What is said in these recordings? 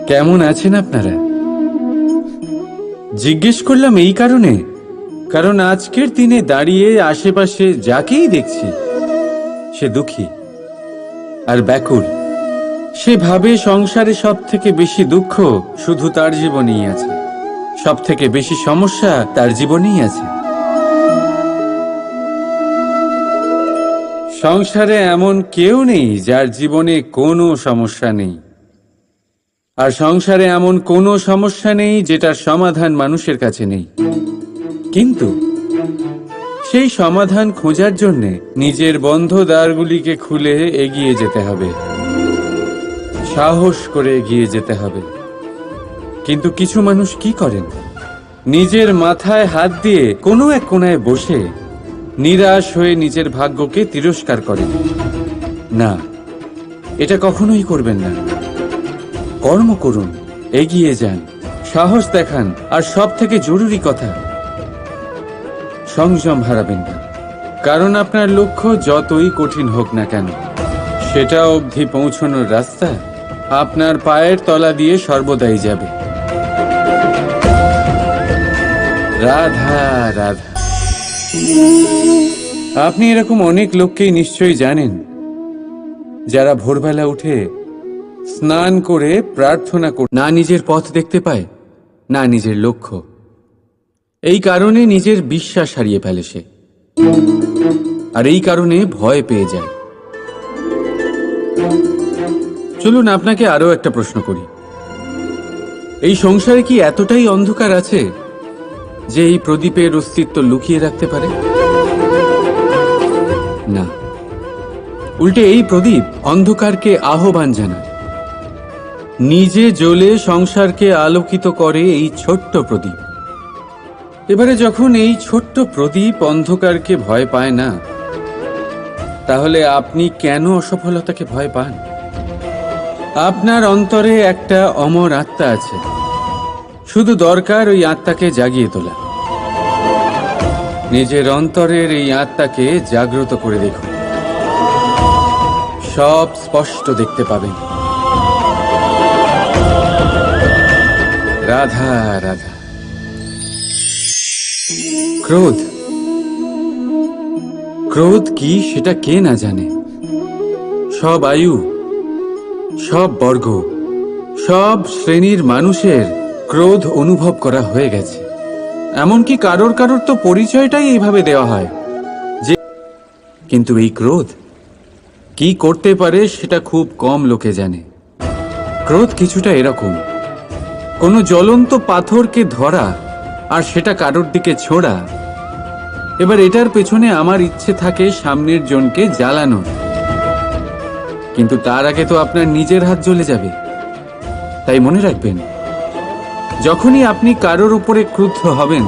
কেমন আছেন আপনারা? জিজ্ঞেস করলাম এই কারণে, কারণ আজকের দিনে দাঁড়িয়ে আশেপাশে যাকেই দেখছি সে দুঃখী আর ব্যাকুল। সে ভাবে সংসারে সব থেকে বেশি দুঃখ শুধু তার জীবনেই আছে, সব থেকে বেশি সমস্যা তার জীবনেই আছে। সংসারে এমন কেউ নেই যার জীবনে কোনো সমস্যা নেই, আর সংসারে এমন কোনো সমস্যা নেই যেটার সমাধান মানুষের কাছে নেই। কিন্তু সেই সমাধান খোঁজার জন্যে নিজের বন্ধ দ্বারগুলিকে খুলে এগিয়ে যেতে হবে, সাহস করে এগিয়ে যেতে হবে। কিন্তু কিছু মানুষ কি করেন? নিজের মাথায় হাত দিয়ে কোনো এক কোণায় বসে নিরাশ হয়ে নিজের ভাগ্যকে তিরস্কার করেন। না, এটা কখনোই করবেন না। কর্ম করুন, এগিয়ে যান, সাহস দেখান, আর সব থেকে জরুরি কথা, সংযম হারাবেন না। কারণ আপনার লক্ষ্য যতই কঠিন হোক না কেন, সেটা অবধি পৌঁছানোর রাস্তা আপনার পায়ের তলা দিয়ে সর্বদাই যাবে। রাধা রাধা। আপনি এরকম অনেক লোককেই নিশ্চয়ই জানেন যারা ভোরবেলা উঠে স্নান করে প্রার্থনা করে না নিজের পথ দেখতে পায়, না নিজের লক্ষ্য। এই কারণে নিজের বিশ্বাস হারিয়ে ফেলে সে, আর এই কারণে ভয় পেয়ে যায়। চলুন আপনাকে আরো একটা প্রশ্ন করি। এই সংসারে কি এতটাই অন্ধকার আছে যে এই প্রদীপের অস্তিত্ব লুকিয়ে রাখতে পারে? না, উল্টে এই প্রদীপ অন্ধকারকে আহ্বান জানায়। নিজে জ্বলে সংসারকে আলোকিত করে এই ছোট্ট প্রদীপ। এবারে যখন এই ছোট্ট প্রদীপ অন্ধকারকে ভয় পায় না, তাহলে আপনি কেন অসফলতাকে ভয় পান? আপনার অন্তরে একটা অমর আত্মা আছে, শুধু দরকার ওই আত্মাকে জাগিয়ে তোলা। নিজের অন্তরের এই আত্মাকে জাগ্রত করে দেখুন, সব স্পষ্ট দেখতে পাবেন। রাধা রাধা। ক্রোধ, ক্রোধ কি সেটা কে না জানে? সব আয়ু, সব বর্গ, সব শ্রেণীর মানুষের ক্রোধ অনুভব করা হয়ে গেছে। এমনকি কারোর কারোর তো পরিচয়টাই এইভাবে দেওয়া হয় যে, কিন্তু এই ক্রোধ কি করতে পারে সেটা খুব কম লোকে জানে। ক্রোধ কিছুটা এরকম, কোনো জ্বলন্ত পাথরকে ধরা আর সেটা কারোর দিকে ছোড়া। এবার এটার পেছনে আমার ইচ্ছে থাকে সামনের জনকে জ্বালানোর, কিন্তু তার আগে তো আপনার নিজের হাত জ্বলে যাবে। তাই মনে রাখবেন, যখনই আপনি কারোর উপরে ক্রুদ্ধ হবেন,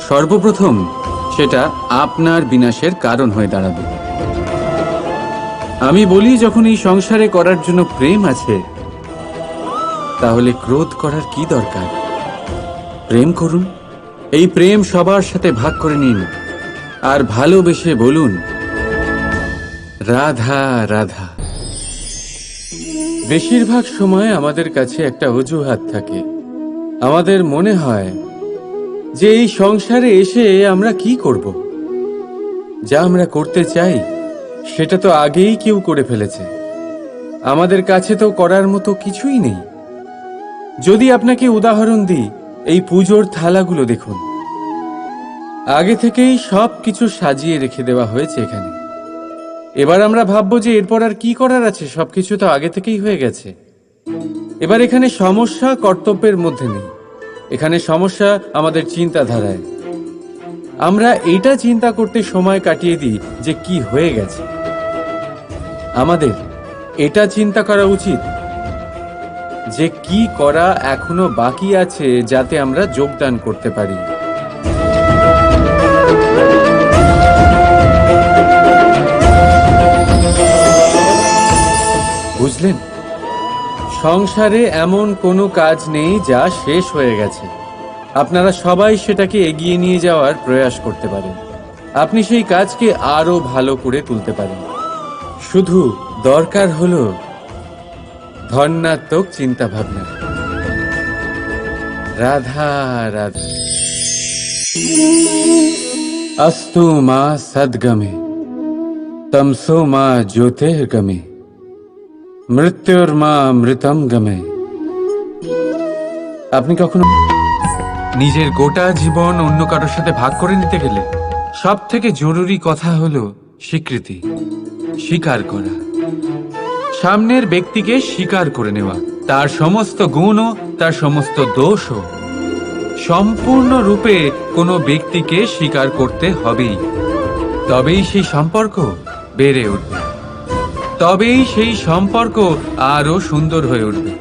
সর্বপ্রথম সেটা আপনার বিনাশের কারণ হয়ে দাঁড়াবে। আমি বলি, যখন এই সংসারে করার জন্য প্রেম আছে, তাহলে ক্রোধ করার কি দরকার? প্রেম করুন, এই প্রেম সবার সাথে ভাগ করে নিন, আর ভালোবেসে বলুন রাধা রাধা। বেশিরভাগ সময় আমাদের কাছে একটা অজুহাত থাকে। আমাদের মনে হয় যে এই সংসারে এসে আমরা কি করব? যা আমরা করতে চাই সেটা তো আগেই কেউ করে ফেলেছে। আমাদের কাছে তো করার মতো কিছুই নেই। যদি আপনাকে উদাহরণ দিই, এই পুজোর থালাগুলো দেখুন, আগে থেকেই সব কিছু সাজিয়ে রেখে দেওয়া হয়েছে এখানে। এবার আমরা ভাববো যে এরপর আর কি করার আছে, সবকিছু তো আগে থেকেই হয়ে গেছে। এবার এখানে সমস্যা কর্তব্যের মধ্যে নেই, এখানে সমস্যা আমাদের চিন্তাধারায়। আমরা এটা চিন্তা করতে সময় কাটিয়ে দিই যে কি হয়ে গেছে। আমাদের এটা চিন্তা করা উচিত যে কি করা এখনো বাকি আছে, যাতে আমরা যোগদান করতে পারি। বুঝলেন, সংসারে এমন কোনো কাজ নেই যা শেষ হয়ে গেছে। আপনারা সবাই সেটাকে এগিয়ে নিয়ে যাওয়ার প্রয়াস করতে পারেন। আপনি সেই কাজকে আরো ভালো করে তুলতে পারেন। শুধু দরকার হলো ধন্যাত্মক চিন্তা ভাবনা। রাধা রাধা। अस्तु मां सद्गमे तमसो मां ज्योतिर्गमे মৃত্যুর্মা মৃতম গমে। আপনি কখনো নিজের গোটা জীবন অন্য কারোর সাথে ভাগ করে নিতে গেলে সব থেকে জরুরি কথা হলো স্বীকৃতি, স্বীকার করা। সামনের ব্যক্তিকে স্বীকার করে নেওয়া, তার সমস্ত গুণও তার সমস্ত দোষও। সম্পূর্ণরূপে কোনো ব্যক্তিকে স্বীকার করতে হবেই, তবেই সেই সম্পর্ক বেড়ে উঠবে, তবেই সেই সম্পর্ক আরো সুন্দর হয়ে উঠবে।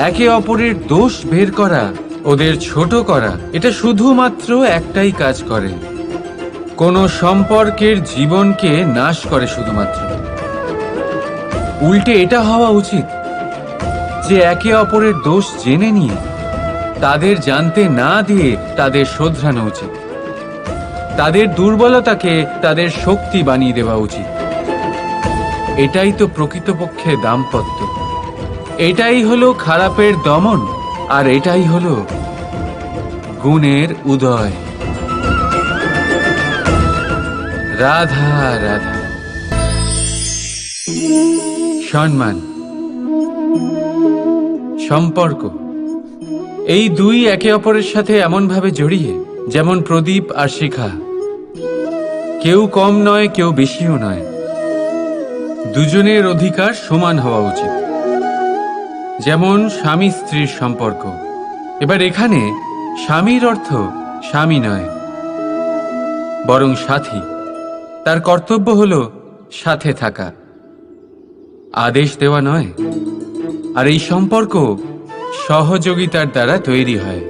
একে অপরের দোষ বের করা, ওদের ছোট করা, এটা শুধুমাত্র একটাই কাজ করে, কোনো সম্পর্কের জীবনকে নাশ করে শুধুমাত্র। উল্টে এটা হওয়া উচিত যে একে অপরের দোষ জেনে নিয়ে তাদের জানতে না দিয়ে তাদের শোধরানো উচিত। তাদের দুর্বলতাকে তাদের শক্তি বানিয়ে দেওয়া উচিত। এটাই তো প্রকৃতপক্ষে দাম্পত্য। এটাই হলো খারাপের দমন, আর এটাই হলো গুণের উদয়। রাধা রাধা। সম্মান, সম্পর্ক, এই দুই একে অপরের সাথে এমন ভাবে জড়িয়ে যেমন প্রদীপ আর শিখা। কেউ কম নয়, কেউ বেশিও নয়। দুজনের অধিকার সমান হওয়া উচিত। যেমন স্বামী স্ত্রীর সম্পর্ক। এবার এখানে স্বামীর অর্থ স্বামী নয়, বরং সাথী। তার কর্তব্য হলো সাথে থাকা, আদেশ দেওয়া নয়। আর এই সম্পর্ক সহযোগিতার দ্বারা তৈরি হয়,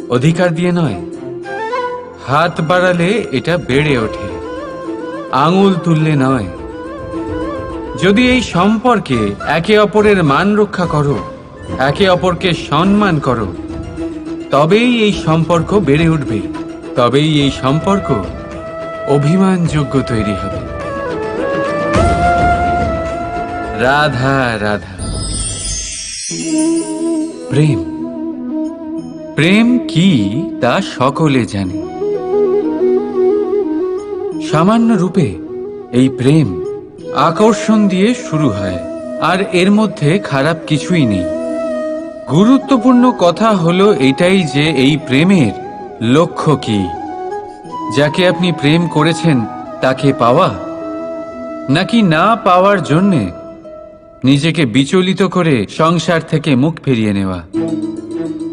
অধিকার দিয়ে নয়। হাত বাড়ালে এটা বেড়ে ওঠে, আঙুল তুললে নয়। যদি এই সম্পর্কে একে অপরের মান রক্ষা করো, একে অপরকে সম্মান করো, তবেই এই সম্পর্ক বেড়ে উঠবে, তবেই এই সম্পর্ক অভিমানযোগ্য তৈরি হবে। রাধা রাধা। প্রেম, প্রেম কি তা সকলে জানে। সামান্য রূপে এই প্রেম আকর্ষণ দিয়ে শুরু হয়, আর এর মধ্যে খারাপ কিছুই নেই। গুরুত্বপূর্ণ কথা হলো এটাই যে এই প্রেমের লক্ষ্য কি। যাকে আপনি প্রেম করেছেন তাকে পাওয়া, নাকি না পাওয়ার জন্যে নিজেকে বিচলিত করে সংসার থেকে মুখ ফিরিয়ে নেওয়া।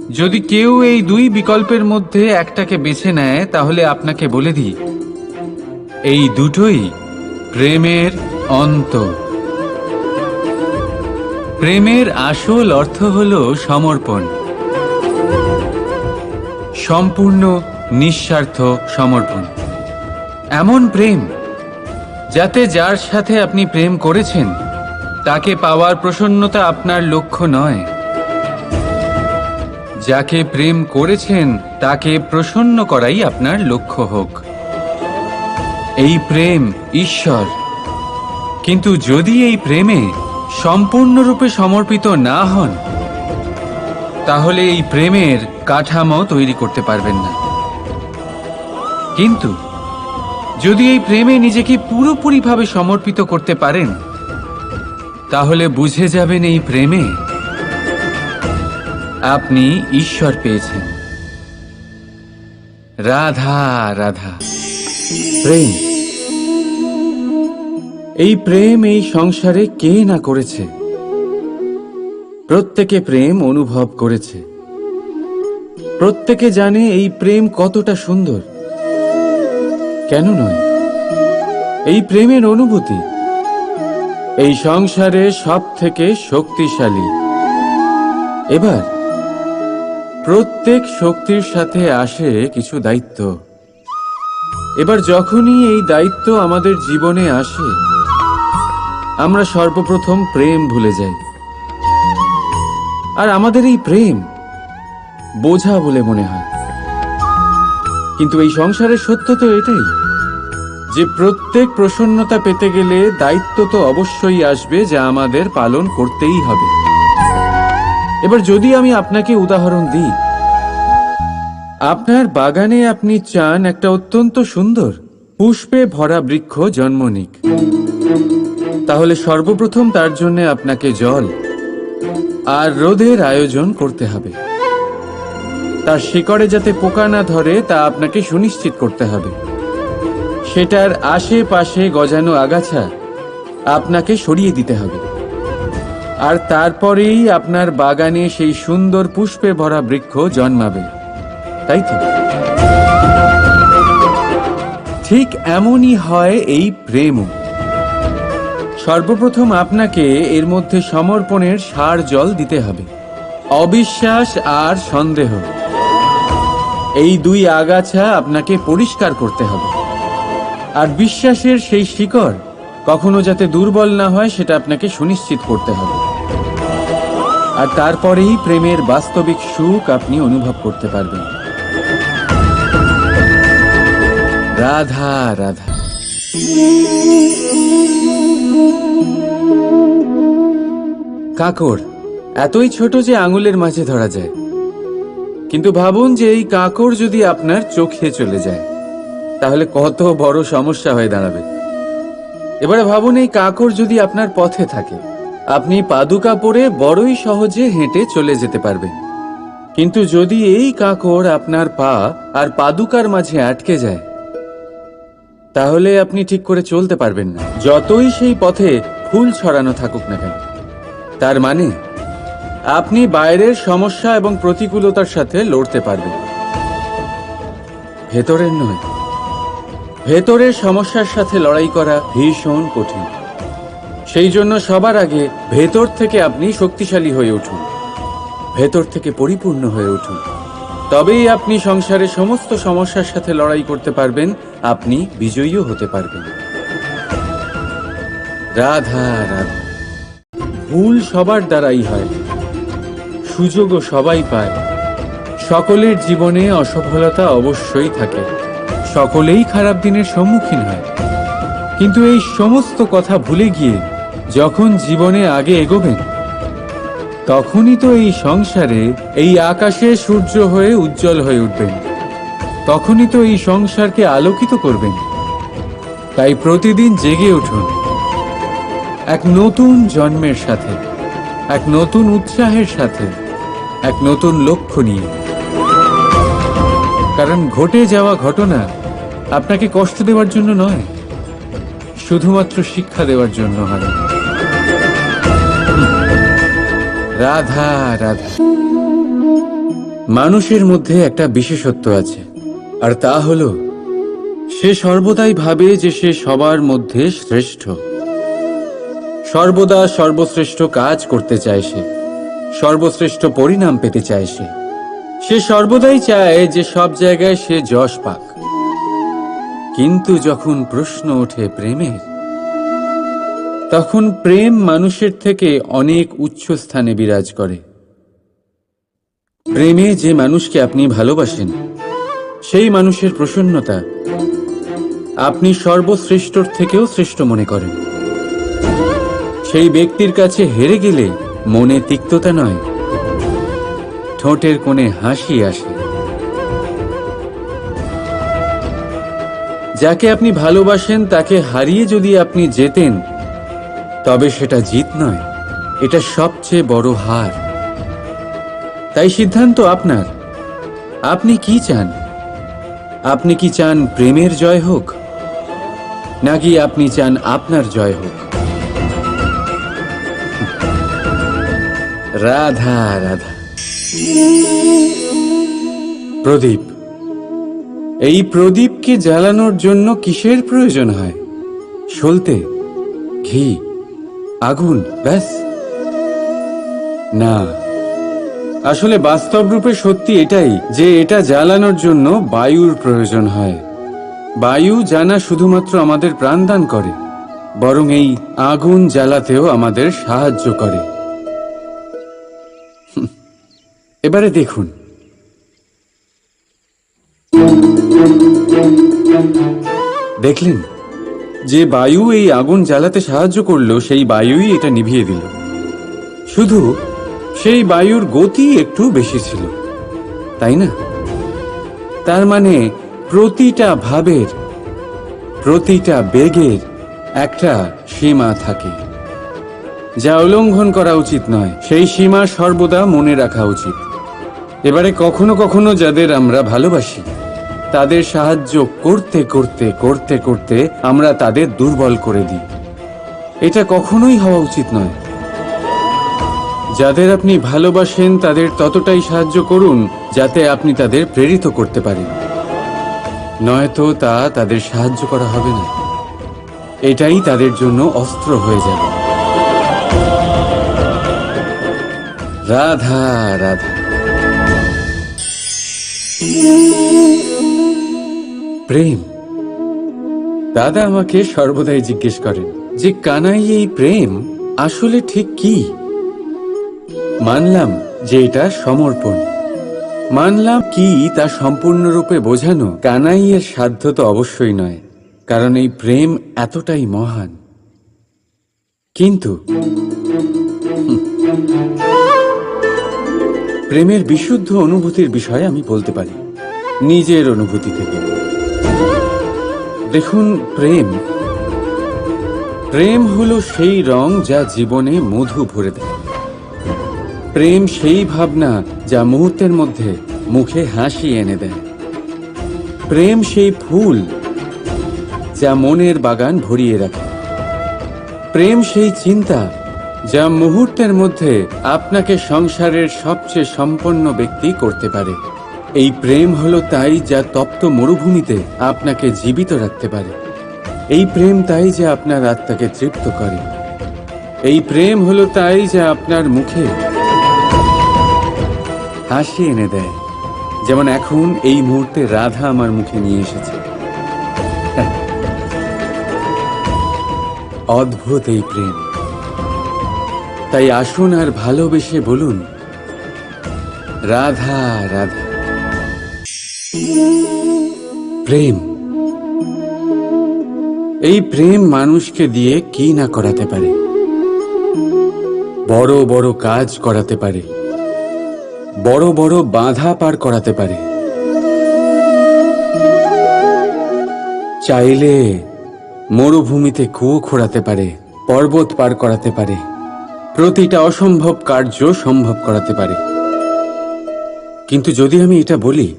যদি কেউ এই দুই বিকল্পের মধ্যে একটাকে বেছে নেয়, তাহলে আপনাকে বলে দিই, এই দুটোই প্রেমের অন্ত। প্রেমের আসল অর্থ হলো সমর্পণ, সম্পূর্ণ নিঃস্বার্থ সমর্পণ। এমন প্রেম যাতে যার সাথে আপনি প্রেম করেছেন তাকে পাওয়ার প্রসন্নতা আপনার লক্ষ্য নয়, যাকে প্রেম করেছেন তাকে প্রসন্ন করাই আপনার লক্ষ্য হোক। এই প্রেম ঈশ্বর। কিন্তু যদি এই প্রেমে সম্পূর্ণরূপে সমর্পিত না হন, তাহলে এই প্রেমের কাঠামো তৈরি করতে পারবেন না। কিন্তু যদি এই প্রেমে নিজেকে পুরোপুরিভাবে সমর্পিত করতে পারেন, তাহলে বুঝে যাবেন এই প্রেমে আপনি ঈশ্বর পেয়েছেন। রাধা রাধা। প্রেম, এই প্রেম এই সংসারে কে না করেছে। প্রত্যেকে প্রেম অনুভব করেছে, প্রত্যেকে জানে এই প্রেম কতটা সুন্দর। কেন নয়? এই প্রেমের অনুভূতি এই সংসারে সব থেকে শক্তিশালী। এবার প্রত্যেক শক্তির সাথে আসে কিছু দায়িত্ব। এবার যখনই এই দায়িত্ব আমাদের জীবনে আসে, আমরা সর্বপ্রথম প্রেম ভুলে যাই। আর আমাদের এই প্রেম বোঝা বলে মনে হয়। কিন্তু এই সংসারের সত্য তো এটাই যে প্রত্যেক প্রসন্নতা পেতে গেলে দায়িত্ব তো অবশ্যই আসবে, যা আমাদের পালন করতেই হবে। এবার যদি আমি আপনাকে উদাহরণ দিই, আপনার বাগানে আপনি চান একটা অত্যন্ত সুন্দর পুষ্পে ভরা বৃক্ষ জন্ম নিক, তাহলে সর্বপ্রথম তার জন্য আপনাকে জল আর রোদের আয়োজন করতে হবে। তার শিকড়ে যাতে পোকা না ধরে তা আপনাকে সুনিশ্চিত করতে হবে। সেটার আশেপাশে গজানো আগাছা আপনাকে সরিয়ে দিতে হবে। আর তারপরেই আপনার বাগানে সেই সুন্দর পুষ্পে ভরা বৃক্ষ জন্মাবে, তাই তো? ঠিক এমনই হয় এই প্রেমও। সর্বপ্রথম আপনাকে এর মধ্যে সমর্পণের সার জল দিতে হবে। অবিশ্বাস আর সন্দেহ, এই দুই আগাছা আপনাকে পরিষ্কার করতে হবে। আর বিশ্বাসের সেই শিকড় কখনো যাতে দুর্বল না হয় সেটা আপনাকে সুনিশ্চিত করতে হবে। আর তারপরেই প্রেমের বাস্তবিক সুখ আপনি অনুভব করতে পারবেন। রাধা রাধা। কাঁকড় এতই ছোট যে আঙুলের মাঝে ধরা যায়, কিন্তু ভাবুন যে এই কাঁকড় যদি আপনার চোখে চলে যায় তাহলে কত বড় সমস্যা হয়ে দাঁড়াবে। এবারে ভাবুন এই কাঁকড় যদি আপনার পথে থাকে, আপনি পাদুকা পরে বড়ই সহজে হেঁটে চলে যেতে পারবেন। কিন্তু যদি এই কাঁকড় আপনার পা আর পাদুকার মাঝে আটকে যায় তাহলে আপনি ঠিক করে চলতে পারবেন না, যতই সেই পথে ফুল ছড়ানো থাকুক না কেন। তার মানে আপনি বাইরের সমস্যা এবং প্রতিকূলতার সাথে লড়তে পারবেন, ভেতরের নয়। ভেতরের সমস্যার সাথে লড়াই করা ভীষণ কঠিন। সেই জন্য সবার আগে ভেতর থেকে আপনি শক্তিশালী হয়ে উঠুন, ভেতর থেকে পরিপূর্ণ হয়ে উঠুন। তবেই আপনি সংসারের সমস্ত সমস্যার সাথে লড়াই করতে পারবেন, আপনি বিজয়ীও হতে পারবেন। রাধা রাধা। ভুল সবার দ্বারাই হয়, সুযোগও সবাই পায়। সকলের জীবনে অসফলতা অবশ্যই থাকে, সকলেই খারাপ দিনের সম্মুখীন হয়। কিন্তু এই সমস্ত কথা ভুলে গিয়ে যখন জীবনে আগে এগোবেন, তখনই তো এই সংসারে এই আকাশে সূর্য হয়ে উজ্জ্বল হয়ে উঠবেন, তখনই তো এই সংসারকে আলোকিত করবেন। তাই প্রতিদিন জেগে উঠুন এক নতুন জন্মের সাথে, এক নতুন উৎসাহের সাথে, এক নতুন লক্ষ্য নিয়ে। কারণ ঘটে যাওয়া ঘটনা আপনাকে কষ্ট দেওয়ার জন্য নয়, শুধুমাত্র শিক্ষা দেওয়ার জন্য হয়। রাধা রাধা। মানুষের মধ্যে একটা বিশেষত্ব আছে, আর তা হলো সে সর্বদাই ভাবে যে সে সবার মধ্যে শ্রেষ্ঠ। সর্বদা সর্বশ্রেষ্ঠ কাজ করতে চায় সে, সর্বশ্রেষ্ঠ পরিণাম পেতে চায় সে সর্বদাই চায় যে সব জায়গায় সে যশ পাক। কিন্তু যখন প্রশ্ন ওঠে প্রেমের, তখন প্রেম মানুষের থেকে অনেক উচ্চ স্থানে বিরাজ করে। প্রেমে যে মানুষকে আপনি ভালোবাসেন, সেই মানুষের প্রসন্নতা আপনি সর্বশ্রেষ্ঠর থেকেও শ্রেষ্ঠ মনে করেন। সেই ব্যক্তির কাছে হেরে গেলে মনে তিক্ততা নয়, ঠোঁটের কোণে হাসি আসে। যাকে আপনি ভালোবাসেন তাকে হারিয়ে যদি আপনি জেতেন, তবে সেটা জিত নয়, এটা সবচেয়ে বড় হার। তাই সিদ্ধান্ত আপনার। আপনি কি চান? আপনি কি চান প্রেমের জয় হোক, নাকি আপনি চান আপনার জয় হোক? রাধা রাধা। প্রদীপ, এই প্রদীপকে জ্বালানোর জন্য কিসের প্রয়োজন হয়? সলতে, ঘি, আগুন, ব্যাস? না, আসলে বাস্তব রূপে সত্যি এটাই যে এটা জ্বালানোর জন্য বায়ুর প্রয়োজন হয়। বায়ু জানা শুধুমাত্র আমাদের প্রাণদান করে, বরং এই আগুন জ্বালাতেও আমাদের সাহায্য করে। এবারে দেখুন, দেখলেন যে বায়ু এই আগুন জ্বালাতে সাহায্য করলো, সেই বায়ুই এটা নিভিয়ে দিল। শুধু সেই বায়ুর গতি একটু বেশি ছিল, তাই না? তার মানে প্রতিটা ভাবের, প্রতিটা বেগের একটা সীমা থাকে, যা উল্লঙ্ঘন করা উচিত নয়। সেই সীমা সর্বদা মনে রাখা উচিত। এবারে কখনো কখনো যাদের আমরা ভালোবাসি, তাদের সাহায্য করতে করতে করতে করতে আমরা তাদের দুর্বল করে দিই। এটা কখনোই হওয়া উচিত নয়। যাদের আপনি ভালোবাসেন তাদের ততটাই সাহায্য করুন যাতে আপনি তাদের প্রেরিত করতে পারেন, নয়তো তা তাদের সাহায্য করা হবে না। এটাই তাদের জন্য অস্ত্র হয়ে যাবে। রাধা রাধা। প্রেম। দাদা আমাকে সর্বদাই জিজ্ঞেস করেন যে কানাই, এই প্রেম আসলে ঠিক কি? মানলাম যে এটা সমর্পণ, মানলাম কি তা সম্পূর্ণরূপে বোঝানো কানাইয়ের সাধ্য তো অবশ্যই নয়, কারণ এই প্রেম এতটাই মহান। কিন্তু প্রেমের বিশুদ্ধ অনুভূতির বিষয়ে আমি বলতে পারি নিজের অনুভূতি থেকে। দেখুন, প্রেম হলো সেই রং যা জীবনে মধু ভরে দেয়। প্রেম সেই ভাবনা যা মুহূর্তের মধ্যে মুখে হাসি এনে দেয়। প্রেম সেই ফুল যা মনের বাগান ভরিয়ে রাখে। প্রেম সেই চিন্তা যা মুহূর্তের মধ্যে আপনাকে সংসারের সবচেয়ে সম্পন্ন ব্যক্তি করতে পারে। এই প্রেম হলো তাই যা তপ্ত মরুভূমিতে আপনাকে জীবিত রাখতে পারে। এই প্রেম তাই যা আপনার আত্মাকে তৃপ্ত করে। এই প্রেম হলো তাই যা আপনার মুখে হাসি এনে দেয়, যেমন এখন এই মুহূর্তে রাধা আমার মুখে নিয়ে এসেছে। অদ্ভুত এই প্রেম। তাই আসুন আর ভালোবেসে বলুন, রাধা রাধা। প্রেম, এই প্রেম মানুষকে দিয়ে কি না করাতে পারে। বড় বড় কাজ করাতে পারে, বড় বড় বাধা পার করাতে পারে। চাইলে মরুভূমিতে কুয়ো খোঁড়াতে পারে, পর্বত পার করাতে পারে, প্রতিটা অসম্ভব কার্য সম্ভব করাতে পারে। কিন্তু যদি আমি এটা বলি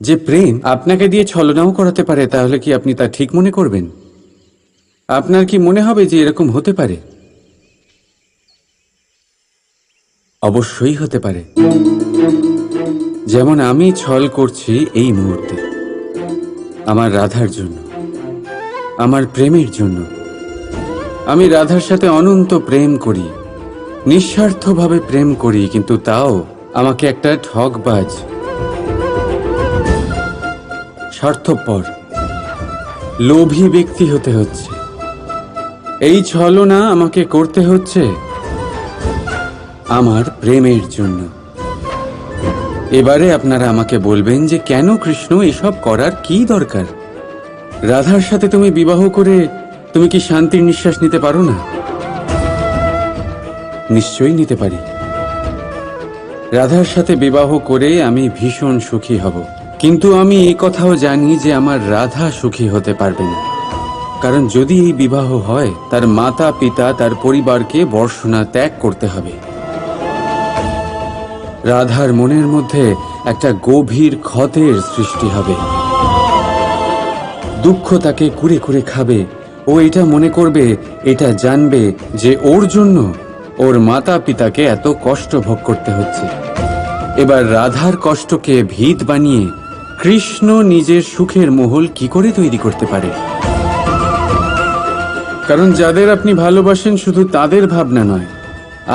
যে প্রেম আপনাকে দিয়ে ছলনাও করাতে পারে, তাহলে কি আপনি তা ঠিক মনে করবেন? আপনার কি মনে হবে যে এরকম হতে পারে? অবশ্যই হতে পারে। যেমন আমি ছল করছি এই মুহূর্তে আমার রাধার জন্য, আমার প্রেমের জন্য। আমি রাধার সাথে অনন্ত প্রেম করি, নিঃস্বার্থভাবে প্রেম করি, কিন্তু তাও আমাকে একটা ঠকবাজ, স্বার্থপর, লোভী ব্যক্তি হতে হচ্ছে। এই ছলনা আমাকে করতে হচ্ছে আমার প্রেমের জন্য। এবারে আপনারা আমাকে বলবেন যে কেন কৃষ্ণ এসব করার কি দরকার? রাধার সাথে তুমি বিবাহ করে তুমি কি শান্তির নিঃশ্বাস নিতে পারো না? নিশ্চয়ই নিতে পারি। রাধার সাথে বিবাহ করে আমি ভীষণ সুখী হব, কিন্তু আমি এই কথাও জানি যে আমার রাধা সুখী হতে পারবে না। কারণ যদি এই বিবাহ হয়, তার মাতা পিতা, তার পরিবারকে বর্ষণা ত্যাগ করতে হবে। রাধার মনের মধ্যে একটা গভীর ক্ষতের সৃষ্টি হবে। দুঃখ তাকে কুরে কুরে খাবে। ও এটা মনে করবে, এটা জানবে যে ওর জন্য ওর মাতা পিতাকে এত কষ্ট ভোগ করতে হচ্ছে। এবার রাধার কষ্টকে ভিত বানিয়ে কৃষ্ণ নিজের সুখের মহল কি করে তৈরি করতে পারে? কারণ যাদের আপনি ভালোবাসেন শুধু তাদের ভাবনা নয়,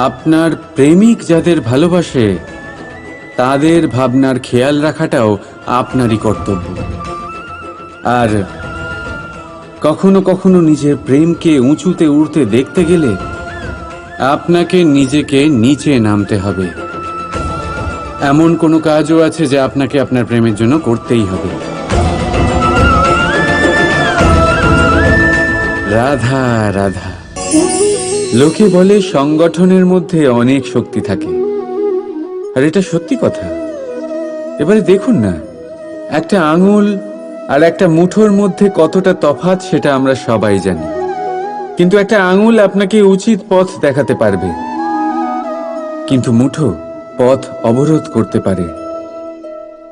আপনার প্রেমিক যাদের ভালোবাসে তাদের ভাবনার খেয়াল রাখাটাও আপনারই কর্তব্য। আর কখনো কখনো নিজের প্রেমকে উঁচুতে উঠতে দেখতে গেলে আপনাকে নিজেকে নিচে নামতে হবে। এমন কোনো কাজও আছে যা আপনাকে আপনার প্রেমের জন্য করতেই হবে। রাধা রাধা। লোকে বলে সংগঠনের মধ্যে অনেক শক্তি থাকে, আর এটা সত্যি কথা। এবারে দেখুন না, একটা আঙুল আর একটা মুঠোর মধ্যে কতটা তফাৎ সেটা আমরা সবাই জানি। কিন্তু একটা আঙুল আপনাকে উচিত পথ দেখাতে পারবে, কিন্তু মুঠো পথ অবরোধ করতে পারে।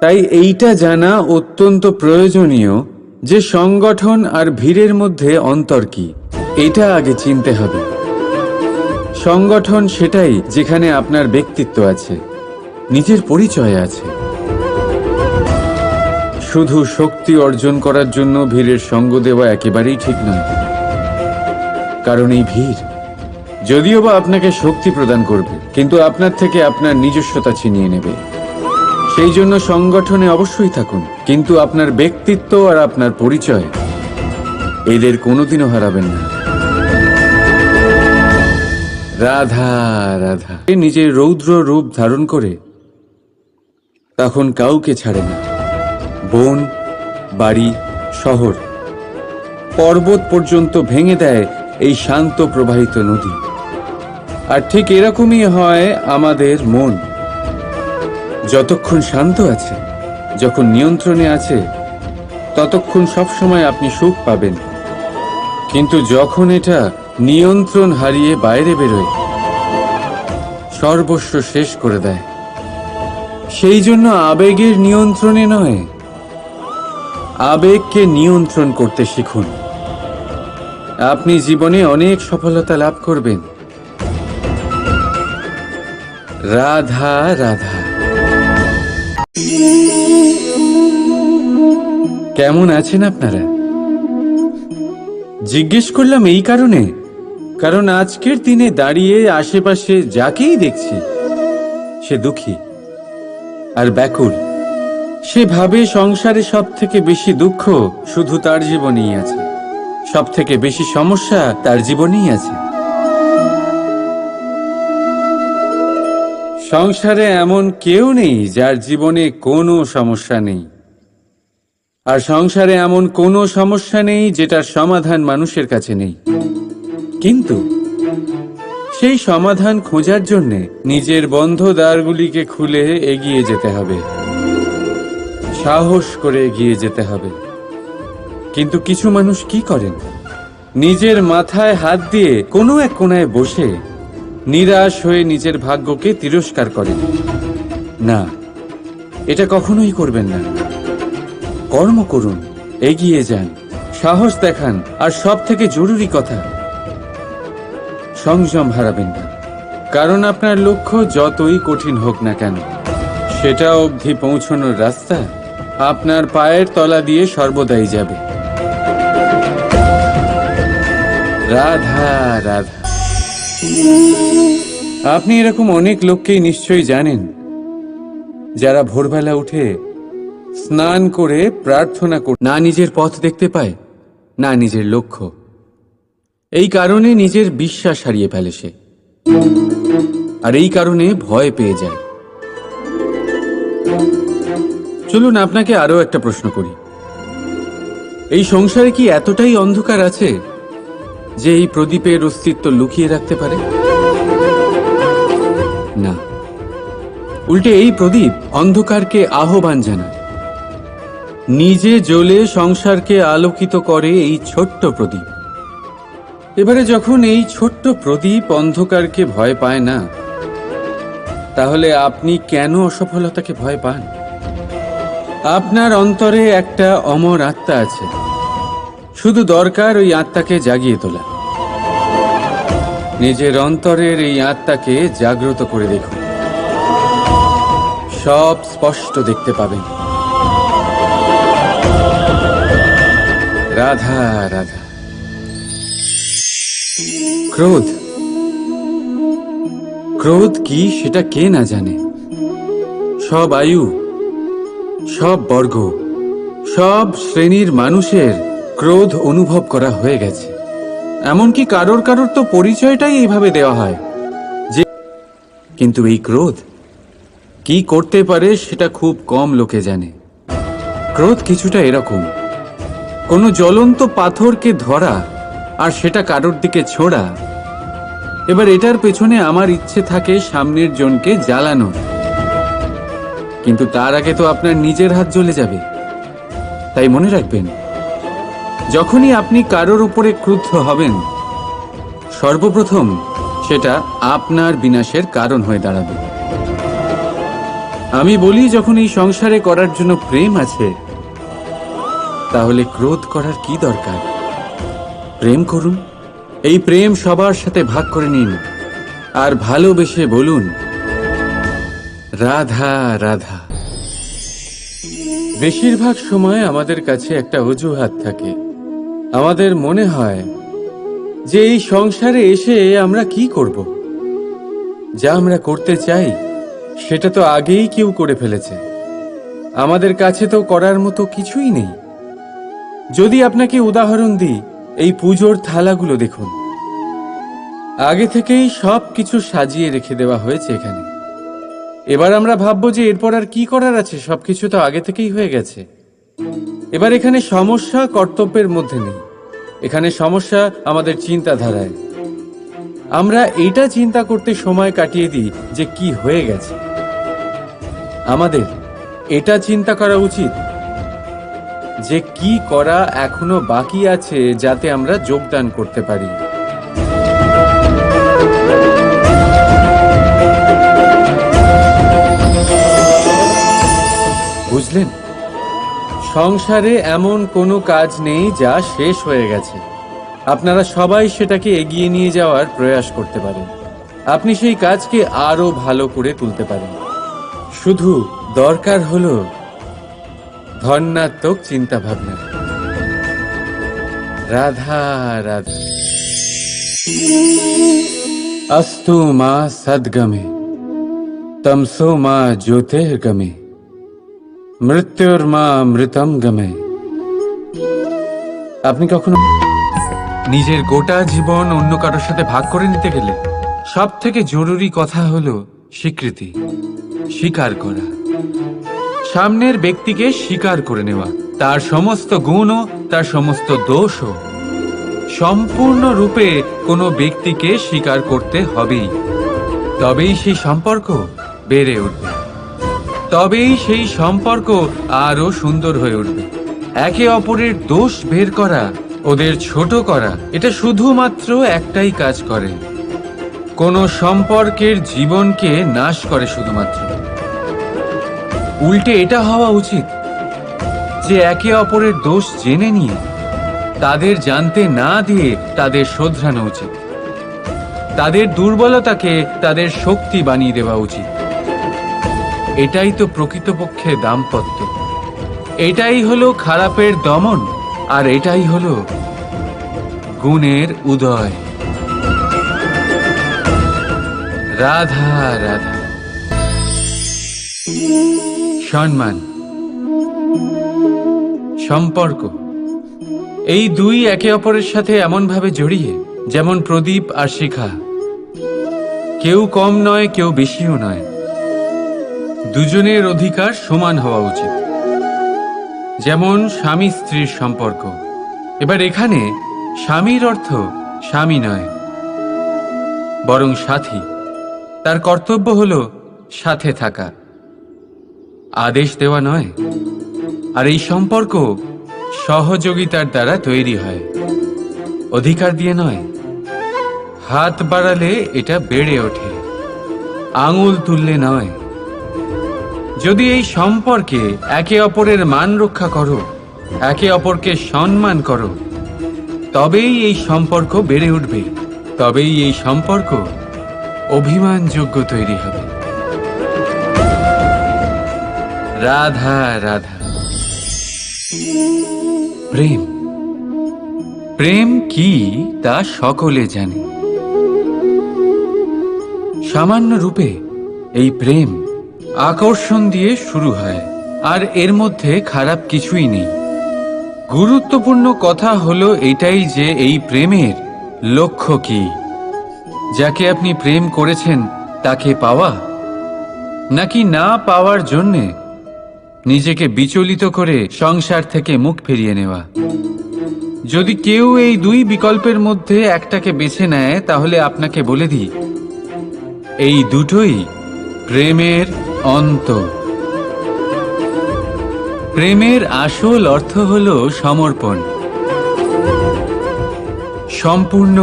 তাই এইটা জানা অত্যন্ত প্রয়োজনীয় যে সংগঠন আর ভিড়ের মধ্যে অন্তর কি, এটা আগে চিনতে হবে। সংগঠন সেটাই যেখানে আপনার ব্যক্তিত্ব আছে, নিজের পরিচয় আছে। শুধু শক্তি অর্জন করার জন্য ভিড়ের সঙ্গ দেওয়া একেবারেই ঠিক নয়, কারণ এই ভিড় যদিও বা আপনাকে শক্তি প্রদান করবে, কিন্তু আপনার থেকে আপনার নিজস্বতা ছিনিয়ে নেবে। সেই জন্য সংগঠনে অবশ্যই থাকুন, কিন্তু আপনার ব্যক্তিত্ব আর আপনার পরিচয় এদের কোনোদিনও হারাবেন না। রাধা রাধা নিজের রৌদ্র রূপ ধারণ করে তখন কাউকে ছাড়ে না। বন, বাড়ি, শহর, পর্বত পর্যন্ত ভেঙে দেয় এই শান্ত প্রবাহিত নদী। আর ঠিক এরকমই হয় আমাদের মন। যতক্ষণ শান্ত আছে, যখন নিয়ন্ত্রণে আছে, ততক্ষণ সবসময় আপনি সুখ পাবেন। কিন্তু যখন এটা নিয়ন্ত্রণ হারিয়ে বাইরে বেরোয়, সর্বস্ব শেষ করে দেয়। সেই জন্য আবেগের নিয়ন্ত্রণে নয়, আবেগকে নিয়ন্ত্রণ করতে শিখুন। আপনি জীবনে অনেক সফলতা লাভ করবেন। রাধা রাধা। কেমন আছেন আপনারা? জিজ্ঞেস করলাম এই কারণে, কারণ আজকের দিনে দাঁড়িয়ে আশেপাশে যাকেই দেখছি সে দুঃখী আর ব্যাকুল। সে ভাবে সংসারে সব থেকে বেশি দুঃখ শুধু তার জীবনেই আছে, সব থেকে বেশি সমস্যা তার জীবনেই আছে। সংসারে এমন কেউ নেই যার জীবনে কোনো সমস্যা নেই, আর সংসারে এমন কোনো সমস্যা নেই যেটার সমাধান মানুষের কাছে নেই। কিন্তু সেই সমাধান খোঁজার জন্য নিজের বন্ধ দ্বারগুলিকে খুলে এগিয়ে যেতে হবে, সাহস করে এগিয়ে যেতে হবে। কিন্তু কিছু মানুষ কি করেন, নিজের মাথায় হাত দিয়ে কোনো এক কোণায় বসে নিরাশ হয়ে নিজের ভাগ্যকে তিরস্কার করেন। না, এটা কখনোই করবেন না। কর্ম করুন, এগিয়ে যান, সাহস দেখান, আর সব থেকে জরুরি কথা, সংযম হারাবেন না। কারণ আপনার লক্ষ্য যতই কঠিন হোক না কেন, সেটা অবধি পৌঁছানোর রাস্তা আপনার পায়ের তলা দিয়ে সর্বদাই যাবে। রাধা রাধা। আপনি এরকম অনেক লোককেই নিশ্চয়ই জানেন যারা ভোরবেলা উঠে স্নান করে প্রার্থনা করে না নিজের পথ দেখতে পায়, না নিজের লক্ষ্য। এই কারণে নিজের বিশ্বাস হারিয়ে ফেলে সে, আর এই কারণে ভয় পেয়ে যায়। চলুন আপনাকে আরো একটা প্রশ্ন করি। এই সংসারে কি এতটাই অন্ধকার আছে যে এই প্রদীপের অস্তিত্ব লুকিয়ে রাখতে পারে? না, উল্টে এই প্রদীপ অন্ধকারকে আহ্বান জানায়। নিজে জ্বলে সংসারকে আলোকিত করে এই ছোট্ট প্রদীপ। এবারে যখন এই ছোট্ট প্রদীপ অন্ধকারকে ভয় পায় না, তাহলে আপনি কেন অসফলতাকে ভয় পান? আপনার অন্তরে একটা অমর আত্মা আছে, শুধু দরকার ওই আত্মাকে জাগিয়ে তোলা। নিজের অন্তরের এই আত্মাকে জাগ্রত করে দেখুন, সব স্পষ্ট দেখতে পাবেন। রাধা রাধা। ক্রোধ, ক্রোধ কি সেটা কে না জানে। সব আয়ু, সব বর্গ, সব শ্রেণীর মানুষের ক্রোধ অনুভব করা হয়ে গেছে। এমনকি কারোর কারোর তো পরিচয়টাই এইভাবে দেওয়া হয় যে, কিন্তু এই ক্রোধ কি করতে পারে সেটা খুব কম লোকে জানে। ক্রোধ কিছুটা এরকম, কোনো জ্বলন্ত পাথরকে ধরা আর সেটা কারোর দিকে ছোড়া, এবার এটার পেছনে আমার ইচ্ছে থাকে সামনের জনকে জ্বালানোর, কিন্তু তার আগে তো আপনার নিজের হাত জ্বলে যাবে। তাই মনে রাখবেন, যখনই আপনি কারোর উপরে ক্রুদ্ধ হবেন, সর্বপ্রথম সেটা আপনার বিনাশের কারণ হয়ে দাঁড়াবে। আমি বলি, যখন এই সংসারে করার জন্য প্রেম আছে, তাহলে ক্রোধ করার কি দরকার? প্রেম করুন। এই প্রেম সবার সাথে ভাগ করে নিন আর ভালোবেসে বলুন, রাধা রাধা। বেশিরভাগ সময় আমাদের কাছে একটা অজুহাত থাকে। আমাদের মনে হয় যে এই সংসারে এসে আমরা কি করব? যা আমরা করতে চাই সেটা তো আগেই কেউ করে ফেলেছে। আমাদের কাছে তো করার মতো কিছুই নেই। যদি আপনাকে উদাহরণ দিই, এই পুজোর থালাগুলো দেখুন, আগে থেকেই সব কিছু সাজিয়ে রেখে দেওয়া হয়েছে এখানে। এবার আমরা ভাববো যে এরপর আর কি করার আছে, সবকিছু তো আগে থেকেই হয়ে গেছে। এবার এখানে সমস্যা কর্তব্যের মধ্যে নেই, এখানে সমস্যা আমাদের চিন্তাধারায়। আমরা এটা চিন্তা করতে সময় কাটিয়ে দিই যে কি হয়ে গেছে। আমাদের এটা চিন্তা করা উচিত যে কি করা এখনো বাকি আছে, যাতে আমরা যোগদান করতে পারি। বুঝলেন, সংসারে এমন কোনো কাজ নেই যা শেষ হয়ে গেছে। আপনারা সবাই সেটাকে এগিয়ে নিয়ে যাওয়ার প্রয়াস করতে পারেন। আপনি সেই কাজকে আরো ভালো করে তুলতে পারেন। শুধু দরকার হলো ধন্যাত্মক চিন্তা ভাবনা। রাধা রাধা। अस्तु मा सद्गमे तमसो मा ज्योतिर्गमे মৃত্যুর্মা মৃতম গমে। আপনি কখনো নিজের গোটা জীবন অন্য কারোর সাথে ভাগ করে নিতে গেলে সব থেকে জরুরি কথা হলো স্বীকৃতি, স্বীকার করা। সামনের ব্যক্তিকে স্বীকার করে নেওয়া, তার সমস্ত গুণও তার সমস্ত দোষও। সম্পূর্ণরূপে কোনো ব্যক্তিকে স্বীকার করতে হবেই, তবেই সেই সম্পর্ক বেড়ে উঠবে, তবেই সেই সম্পর্ক আরো সুন্দর হয়ে উঠবে। একে অপরের দোষ বের করা, ওদের ছোট করা, এটা শুধুমাত্র একটাই কাজ করে, কোনো সম্পর্কের জীবনকে নাশ করে শুধুমাত্র। উল্টে এটা হওয়া উচিত যে একে অপরের দোষ জেনে নিয়ে তাদের জানতে না দিয়ে তাদের শোধরানো উচিত। তাদের দুর্বলতাকে তাদের শক্তি বানিয়ে দেওয়া উচিত। এটাই তো প্রকৃতপক্ষে দাম্পত্য। এটাই হলো খারাপের দমন, আর এটাই হলো গুণের উদয়। রাধা রাধা। সম্মান, সম্পর্ক, এই দুই একে অপরের সাথে এমন ভাবে জড়িয়ে যেমন প্রদীপ আর শিখা। কেউ কম নয়, কেউ বেশিও নয়। দুজনের অধিকার সমান হওয়া উচিত, যেমন স্বামী স্ত্রীর সম্পর্ক। এবার এখানে স্বামীর অর্থ স্বামী নয়, বরং সাথী। তার কর্তব্য হলো সাথে থাকা, আদেশ দেওয়া নয়। আর এই সম্পর্ক সহযোগিতার দ্বারা তৈরি হয়, অধিকার দিয়ে নয়। হাত বাড়ালে এটা বেড়ে ওঠে, আঙুল তুললে নয়। যদি এই সম্পর্কে একে অপরের মান রক্ষা করো, একে অপরকে সম্মান করো, তবেই এই সম্পর্ক বেড়ে উঠবে, তবেই এই সম্পর্ক অভিমানযোগ্য তৈরি হবে। রাধা রাধা। প্রেম, প্রেম কি তা সকলে জানে। সামান্য রূপে এই প্রেম আকর্ষণ দিয়ে শুরু হয়, আর এর মধ্যে খারাপ কিছুই নেই। গুরুত্বপূর্ণ কথা হলো এটাই যে এই প্রেমের লক্ষ্য কি। যাকে আপনি প্রেম করেছেন তাকে পাওয়া, নাকি না পাওয়ার জন্যে নিজেকে বিচলিত করে সংসার থেকে মুখ ফিরিয়ে নেওয়া। যদি কেউ এই দুই বিকল্পের মধ্যে একটাকে বেছে নেয় তাহলে আপনাকে বলে দিই, এই দুটোই প্রেমের অন্ত। প্রেমের আসল অর্থ হল সমর্পণ, সম্পূর্ণ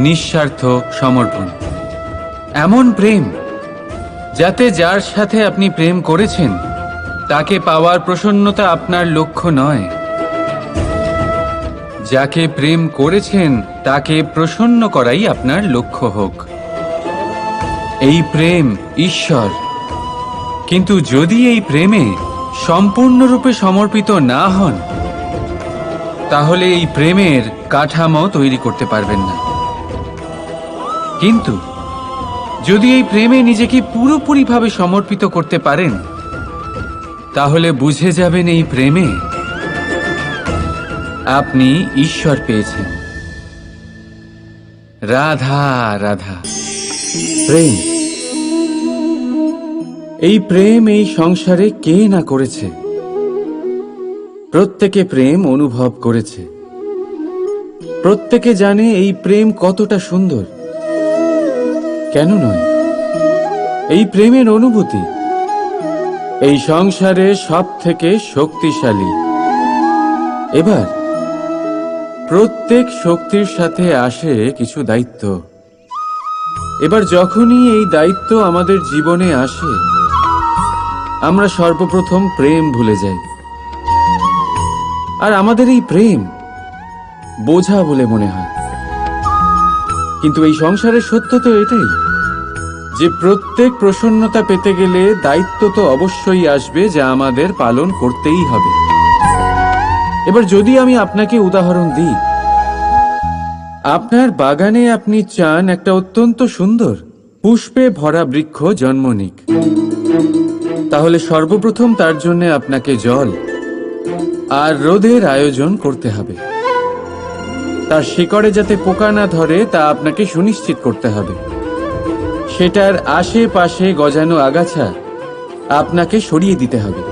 নিঃস্বার্থ সমর্পণ। এমন প্রেম যাতে যার সাথে আপনি প্রেম করেছেন তাকে পাওয়ার প্রসন্নতা আপনার লক্ষ্য নয়, যাকে প্রেম করেছেন তাকে প্রসন্ন করাই আপনার লক্ষ্য হোক। এই প্রেম ঈশ্বর। কিন্তু যদি এই প্রেমে সম্পূর্ণরূপে সমর্পিত না হন তাহলে এই প্রেমের কাঠামো তৈরি করতে পারবেন না। কিন্তু যদি এই প্রেমে নিজেকে পুরোপুরিভাবে সমর্পিত করতে পারেন তাহলে বুঝে যাবেন এই প্রেমে আপনি ঈশ্বর পেয়েছেন। রাধা রাধা। প্রেম, এই প্রেম এই সংসারে কে না করেছে? প্রত্যেকে প্রেম অনুভব করেছে। প্রত্যেকে জানে এই প্রেম কতটা সুন্দর। কেন নয়? এই প্রেমের অনুভূতি এই সংসারে সব থেকে শক্তিশালী। এবার প্রত্যেক শক্তির সাথে আসে কিছু দায়িত্ব। এবার যখনই এই দায়িত্ব আমাদের জীবনে আসে আমরা সর্বপ্রথম প্রেম ভুলে যাই। আর আমাদের এই প্রেম বোঝা বলে মনে হয়। কিন্তু এই সংসারের সত্য তো এটাই যে প্রত্যেক প্রসন্নতা পেতে গেলে দায়িত্ব তো অবশ্যই আসবে, যা আমাদের পালন করতেই হবে। এবার যদি আমি আপনাকে উদাহরণ দিই, আপনার বাগানে আপনি চান একটা অত্যন্ত সুন্দর পুষ্পে ভরা বৃক্ষ জন্ম নিক, তাহলে সর্বপ্রথম তার জন্য আপনাকে জল আর রোদের আয়োজন করতে হবে। তার শিকড়ে যাতে পোকা না ধরে তা আপনাকে সুনিশ্চিত করতে হবে। সেটার আশেপাশে গজানো আগাছা আপনাকে সরিয়ে দিতে হবে।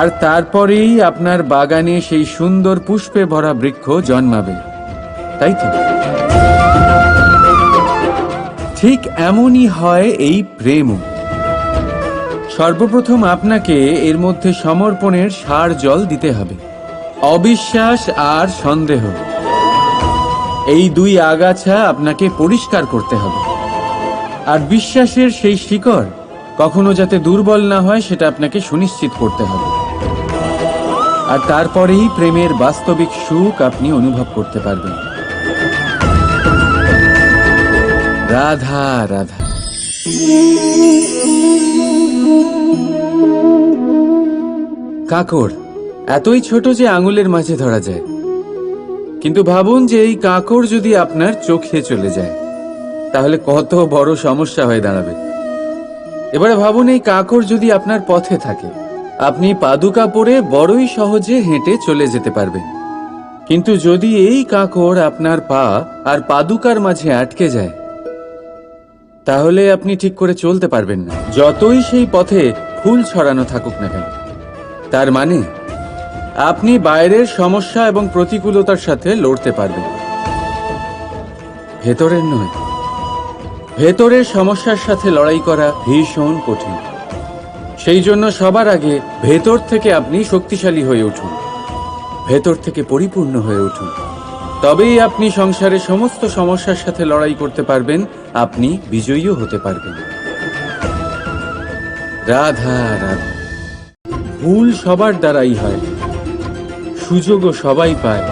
আর তারপরেই আপনার বাগানে সেই সুন্দর পুষ্পে ভরা বৃক্ষ জন্মাবে, তাই তো? ঠিক এমনই হয় এই প্রেমও। সর্বপ্রথম আপনাকে এর মধ্যে সমর্পণের সার জল দিতে হবে। অবিশ্বাস আর সন্দেহ, এই দুই আগাছা আপনাকে পরিষ্কার করতে হবে। আর বিশ্বাসের সেই শিকড় কখনো যাতে দুর্বল না হয় সেটা আপনাকে সুনিশ্চিত করতে হবে। আর তারপরেই প্রেমের বাস্তবিক সুখ আপনি অনুভব করতে পারবেন। রাধা রাধা। কাঁকড় এতই ছোট যে আঙুলের মাঝে ধরা যায়, কিন্তু ভাবুন যে এই কাঁকড় যদি আপনার চোখে চলে যায় তাহলে কত বড় সমস্যা হয়ে দাঁড়াবে। এবারে ভাবুন এই কাঁকড় যদি আপনার পথে থাকে, আপনি পাদুকা পরে বড়ই সহজে হেঁটে চলে যেতে পারবেন। কিন্তু যদি এই কাঁকড় আপনার পা আর পাদুকার মাঝে আটকে যায় তাহলে আপনি ঠিক করে চলতে পারবেন না, যতই সেই পথে ফুল ছড়ানো থাকুক না কেন। তার মানে আপনি বাইরের সমস্যা এবং প্রতিকূলতার সাথে লড়তে পারবেন, ভেতরের নয়। ভেতরের সমস্যার সাথে লড়াই করা ভীষণ কঠিন। সেই জন্য সবার আগে ভেতর থেকে আপনি শক্তিশালী হয়ে উঠুন, ভেতর থেকে পরিপূর্ণ হয়ে উঠুন। তবেই আপনি সংসারের সমস্ত সমস্যার সাথে লড়াই করতে পারবেন, আপনি বিজয়ীও হতে পারবেন। রাধা রাধা। ভুল সবার দ্বারাই হয়, সুযোগও সবাই পায়।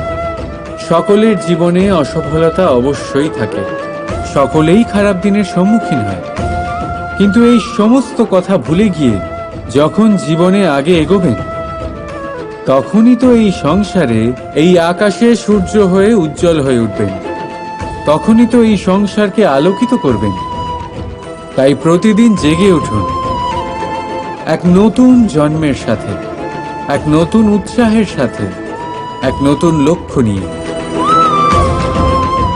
সকলের জীবনে অসফলতা অবশ্যই থাকে, সকলেই খারাপ দিনের সম্মুখীন হয়। কিন্তু এই সমস্ত কথা ভুলে গিয়ে যখন জীবনে আগে এগোবেন তখনই তো এই সংসারে এই আকাশে সূর্য হয়ে উজ্জ্বল হয়ে উঠবেন, তখনই তো এই সংসারকে আলোকিত করবেন। তাই প্রতিদিন জেগে উঠুন এক নতুন জন্মের সাথে, এক নতুন উৎসাহের সাথে, এক নতুন লক্ষ্য নিয়ে।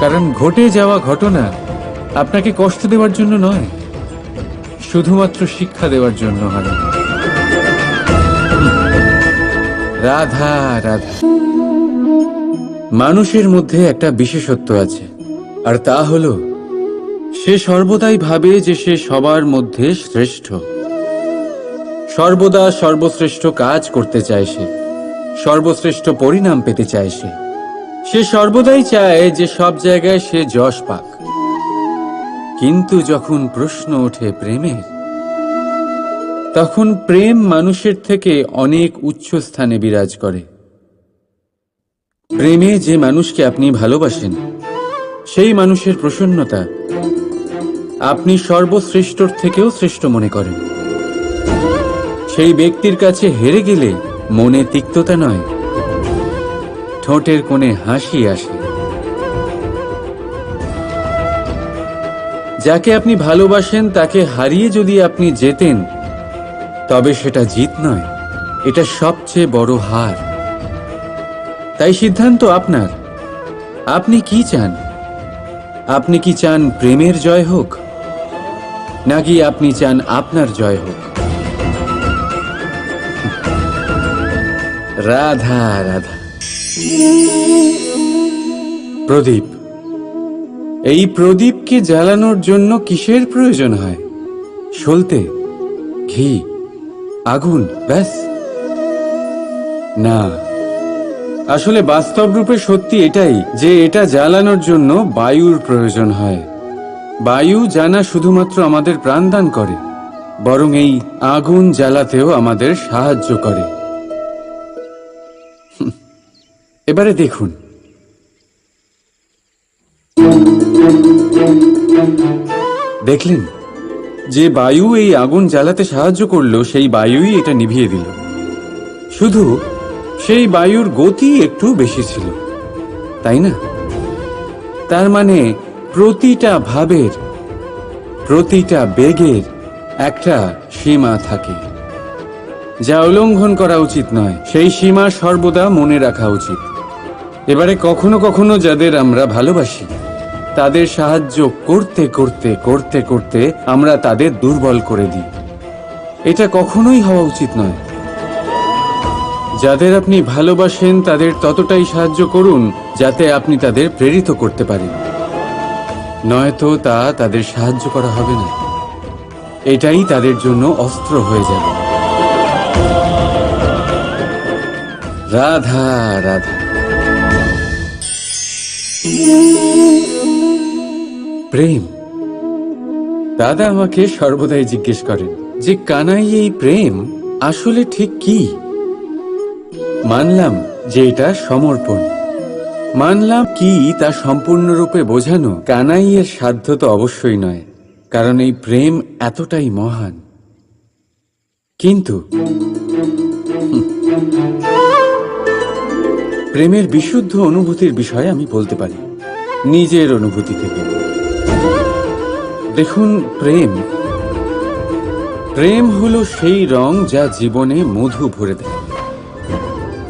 কারণ ঘটে যাওয়া ঘটনা আপনাকে কষ্ট দেওয়ার জন্য নয়, শুধুমাত্র শিক্ষা দেওয়ার জন্য হয়। রাধা রাধা। মানুষের মধ্যে একটা বিশেষত্ব আছে, আর তা হলো সে সর্বদাই ভাবে যে সে সবার মধ্যে শ্রেষ্ঠ। সর্বদা সর্বশ্রেষ্ঠ কাজ করতে চায় সে, সর্বশ্রেষ্ঠ পরিণাম পেতে চায় সে সর্বদাই চায় যে সব জায়গায় সে যশ পাক। কিন্তু যখন প্রশ্ন ওঠে প্রেমের, তখন প্রেম মানুষের থেকে অনেক উচ্চ স্থানে বিরাজ করে। প্রেমে যে মানুষকে আপনি ভালোবাসেন, সেই মানুষের প্রসন্নতা আপনি সর্বশ্রেষ্ঠর থেকেও শ্রেষ্ঠ মনে করেন। সেই ব্যক্তির কাছে হেরে গেলে মনে তিক্ততা নয়, ঠোঁটের কোণে হাসি আসে। যাকে আপনি ভালোবাসেন তাকে হারিয়ে যদি আপনি জেতেন, তবে সেটা জিত নয়, এটা সবচেয়ে বড় হার। তাই সিদ্ধান্ত আপনার। আপনি কি চান? আপনি কি চান প্রেমের জয় হোক, নাকি আপনি চান আপনার জয় হোক? রাধা রাধা। প্রদীপ, এই প্রদীপকে জ্বালানোর জন্য কিসের প্রয়োজন হয়? সলতে, ঘি, আগুন, ব্যাস? না, আসলে বাস্তব রূপে সত্যি এটাই যে এটা জ্বালানোর জন্য বায়ুর প্রয়োজন হয়। বায়ু জানা শুধুমাত্র আমাদের প্রাণদান করে, বরং এই আগুন জ্বালাতেও আমাদের সাহায্য করে। এবারে দেখুন, দেখলেন যে বায়ু এই আগুন জ্বালাতে সাহায্য করলো, সেই বায়ুই এটা নিভিয়ে দিল। শুধু সেই বায়ুর গতি একটু বেশি ছিল, তাই না? তার মানে প্রতিটা ভাবের, প্রতিটা বেগের একটা সীমা থাকে, যা উল্লঙ্ঘন করা উচিত নয়। সেই সীমা সর্বদা মনে রাখা উচিত। এবারে কখনো কখনো যাদের আমরা ভালোবাসি, তাদের সাহায্য করতে করতে করতে করতে আমরা তাদের দুর্বল করে দিই। এটা কখনোই হওয়া উচিত নয়। যাদের আপনি ভালোবাসেন তাদের ততটাই সাহায্য করুন যাতে আপনি তাদের প্রেরিত করতে পারেন, নয়তো তা তাদের সাহায্য করা হবে না। এটাই তাদের জন্য অস্ত্র হয়ে যাবে। রাধা রাধা। প্রেম। দাদা আমাকে সর্বদাই জিজ্ঞেস করেন যে কানাই, এই প্রেম আসলে ঠিক কি? মানলাম যে এটা সমর্পণ, মানলাম কি তা সম্পূর্ণরূপে বোঝানো কানাইয়ের সাধ্য তো অবশ্যই নয়, কারণ এই প্রেম এতটাই মহান। কিন্তু প্রেমের বিশুদ্ধ অনুভূতির বিষয়ে আমি বলতে পারি নিজের অনুভূতি থেকে। দেখুন, প্রেম হলো সেই রং যা জীবনে মধু ভরে দেয়।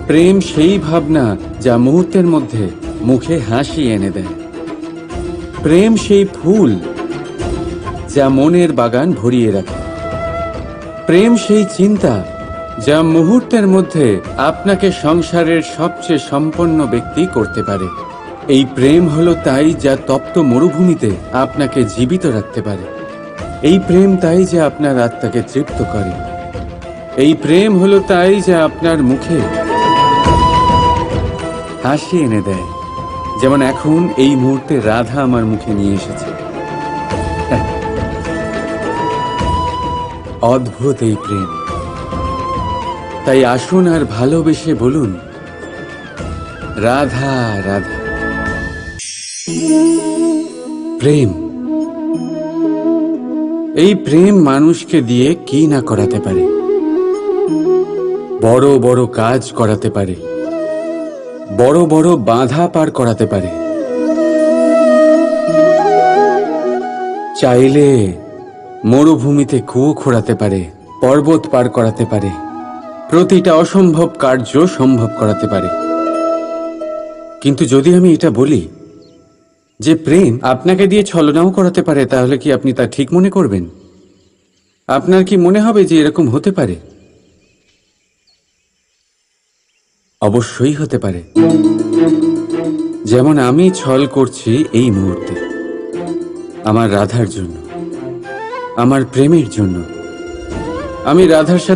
প্রেম সেই ভাবনা যা মুহূর্তের মধ্যে মুখে হাসি এনে দেয়। প্রেম সেই ফুল যা মনের বাগান ভরিয়ে রাখে। প্রেম সেই চিন্তা যা মুহূর্তের মধ্যে আপনাকে সংসারের সবচেয়ে সম্পন্ন ব্যক্তি করতে পারে। এই প্রেম হলো তাই যা তপ্ত মরুভূমিতে আপনাকে জীবিত রাখতে পারে। এই প্রেম তাই যা আপনার আত্মাকে তৃপ্ত করে। এই প্রেম হলো তাই যা আপনার মুখে হাসি এনে দেয়, যেমন এখন এই মুহূর্তে রাধা আমার মুখে নিয়ে এসেছে। অদ্ভুত এই প্রেম। তাই আসুন আর ভালোবেসে বলুন, রাধা রাধা। প্রেম, এই প্রেম মানুষকে দিয়ে কি না করাতে পারে। বড় বড় কাজ করাতে পারে, বড় বড় বাধা পার করাতে পারে। চাইলে মরুভূমিতে কুয়ো খোঁড়াতে পারে, পর্বত পার করাতে পারে, প্রতিটা অসম্ভব কার্য সম্ভব করাতে পারে। কিন্তু যদি আমি এটা বলি যে প্রেম আপনাকে দিয়ে ছলনাও করাতে পারে, তাহলে কি আপনি তা ঠিক মনে করবেন? আপনার কি মনে হবে যে এরকম হতে পারে? অবশ্যই হতে পারে। যেমন আমি ছল করছি এই মুহূর্তে আমার রাধার জন্য, আমার প্রেমের জন্য। আমি রাধার সাথে